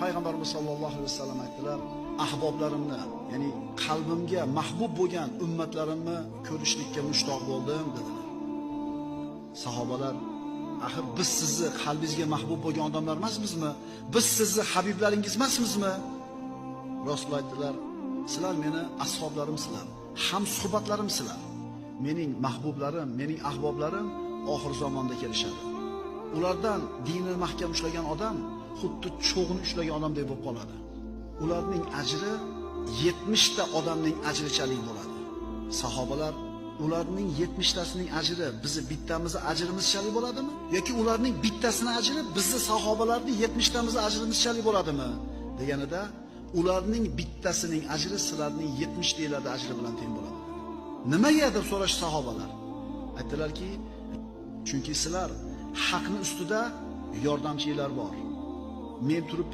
Payg'ambarimiz sollallohu alayhi vasallam aytdilar: ahboblarimni, ya'ni qalbimga mahbub bo'lgan ummatlarimni ko'rishlikka mushtoq bo'ldim dedilar. Sahobalar: axir biz sizni qalbingizga mahbub bo'lgan odamlar emasmizmi? Biz sizni habiblaringiz emasmizmi? Rasul aytdilar: sizlar meni ashoblarimsizlar, ham suhbatlarimsizlar. Mening mahbublarim, mening ahboblarim oxir zamonda kelishadi. Ulardan dinini mahkam ushlagan odam xuddi cho'g'ni ushlagan odamdek bo'lib qoladi. Ularning ajri 70 ta odamning ajrichalik bo'ladi. Sahobalar: ularning 70 tasining ajri bizni bittamizning ajrimizchalik bo'ladimi? Yoki ularning bittasining ajri bizni sahobalarning 70 tamizning ajrimizchalik bo'ladimi? Deganida ularning bittasining ajri sizlarning 70 talarda ajri bilan teng bo'ladi. Nimaga deb so'rash sahobalar. Aytdilarki, chunki sizlar haqning ustida yordamchilar bor. Men turibman